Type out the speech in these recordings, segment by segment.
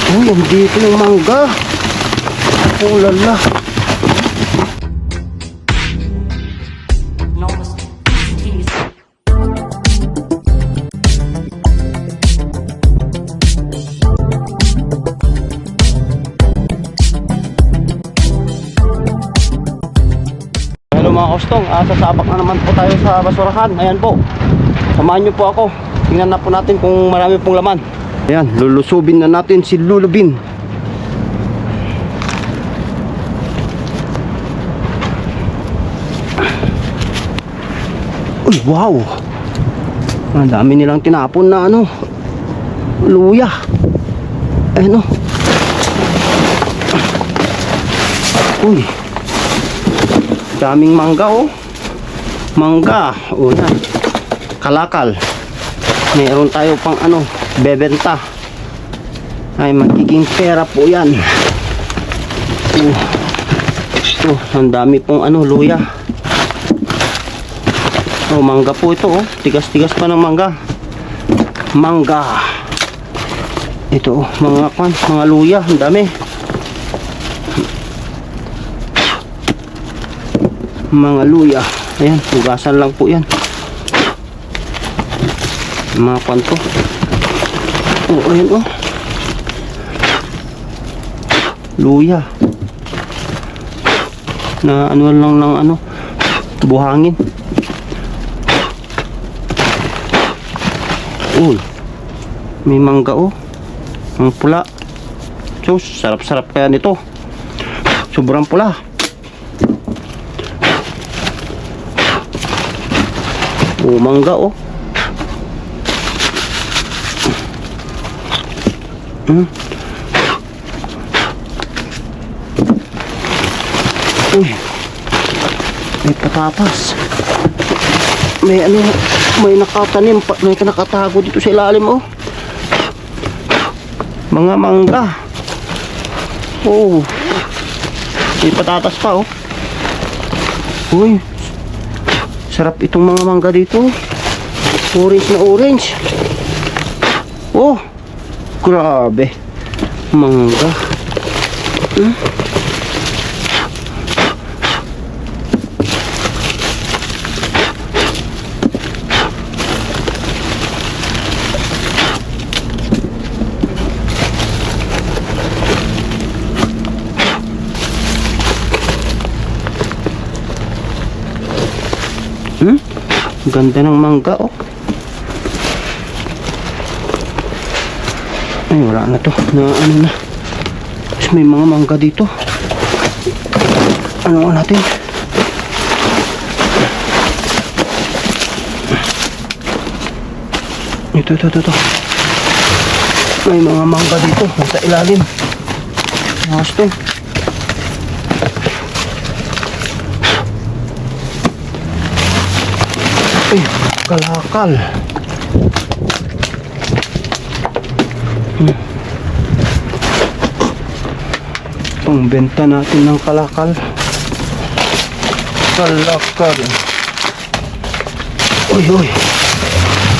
Oh, yung dito ng mangga. Oh, lala. Hello mga kostong, sasabak na naman po tayo sa basurahan. Ayan po, samahan nyo po ako. Tingnan na po natin kung marami pong laman. Ayan, lulusubin na natin si Lulubin. Uy, wow! Ang dami nilang tinapon na ano, luya. Ayan o. Uy, daming mangga oh. Mangga, o yan. Kalakal. Meron tayo pang ano, bebenta. Ay magiging pera po yan. Ang dami pong ano, luya. Oh, mangga po ito oh. Tigas-tigas pa ng mangga. Mangga. Ito oh, mga luya, ang dami. Mga luya. Ayan, hugasan lang po yan. Mga kwanto. Oh, ayan oh. Luya. Na ano lang ng ano, buhangin. Uy, may mangga oh. Ang pula. So, sarap-sarap kaya nito. Sobrang pula. Oh, mangga oh. Uy, may patatas. May ano, may nakatanim, may nakatago dito sa ilalim oh. Mga mangga. Oh, may patatas pa oh. Uy, sarap itong mga mangga dito. Orange na orange. Oh, grabe. Mangga. Ganda ng mangga oh. Ay, wala na to. Na ano na. Tapos may mga mangga dito. Ano natin? Ito. May mga mangga dito. Nasa ilalim. Gusto. Ay, kalakal. Pangbenta natin ng kalakal. Kalakal. Uy.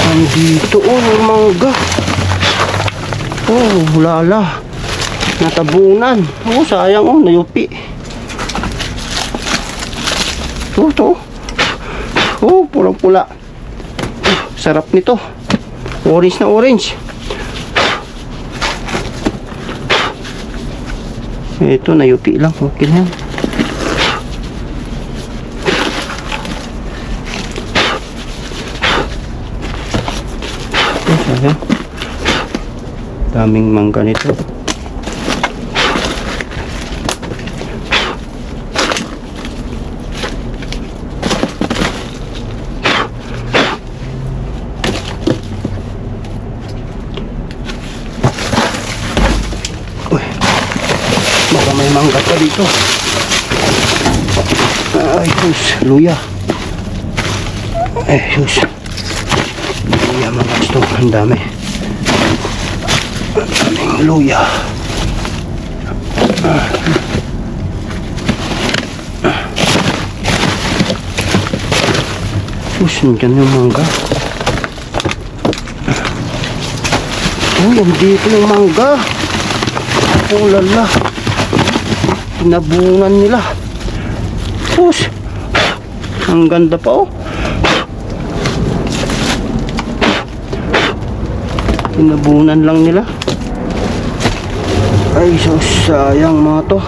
Andito oh, ng mangga. Oh, lala. Natabunan. Oh, sayang oh, nayupi. Ito. Oh, pulang-pula. Sarap nito. Orange na orange. Ito, nayupi lang. Okay na yan. Ayan. Daming mangga nito. May mangga pa dito. Ay, sus, luya. Ay, sus. Luya mga gusto. Ang dami. Ang daming luya. Sus, nandiyan yung mangga. Oh, yung dito ng mangga. Ulala. Pinabungan nila. Push. Ang ganda pa oh. Pinabunan lang nila. Ay, so sayang mga to.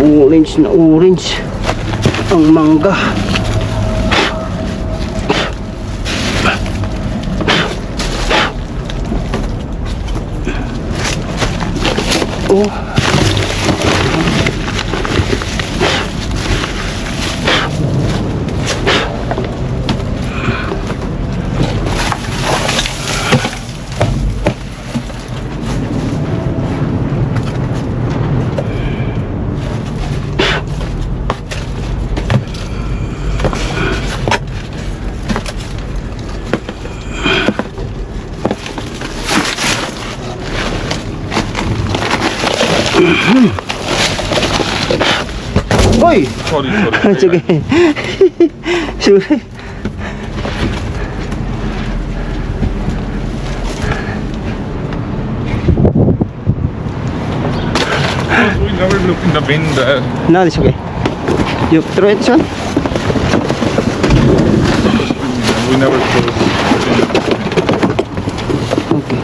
Orange na orange ang mangga. Oh. Hoy! Sorry. Sige. Sorry. We never look in the bin there. No, it's okay. You throw it, son? We never close. Okay.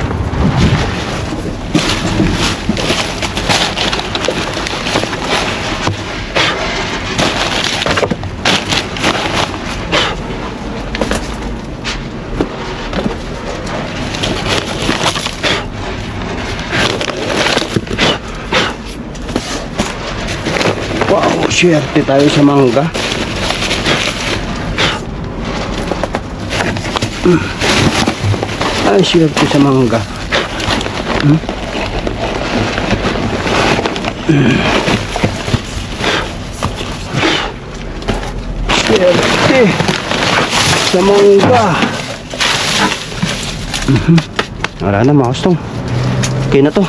Wow, swerte tayo sa mangga. Ay, swerte sa mangga. Swerte sa mangga. Wala na mga kustong. Okay na to.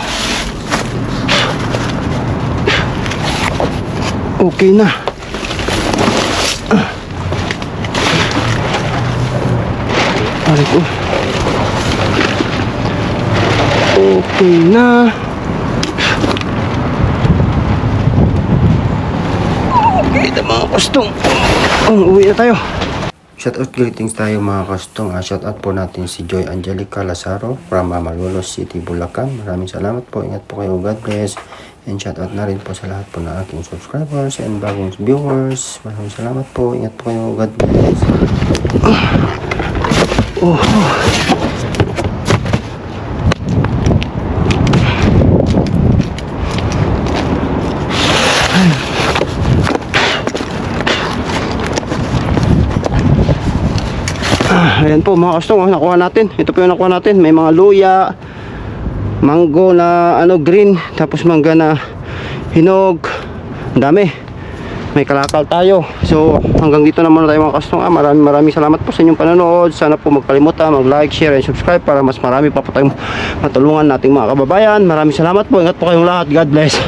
Okay na. Aray ko. Okay na. Okay na mga kustong. Uwi na tayo. Shoutout greetings tayo mga kustong. Shoutout po natin si Joy Angelica Lazaro from Malolos City, Bulacan. Maraming salamat po. Ingat po kayo. God bless. And shoutout na rin po sa lahat po ng aking subscribers and bagong viewers. Maraming salamat po. Ingat po kayo. God bless. Ayan po mga kastong, nakuha natin. Ito po yung nakuha natin. May mga luya, mango na green, tapos mangga na hinog. Ang dami. May kalakal tayo. So hanggang dito na muna tayo mga kastong. Maraming salamat po sa inyong panonood. Sana po magkalimutan mag-like, share, and subscribe para mas marami pa po tayong matulungan nating mga kababayan. Maraming salamat po. Ingat po kayong lahat. God bless.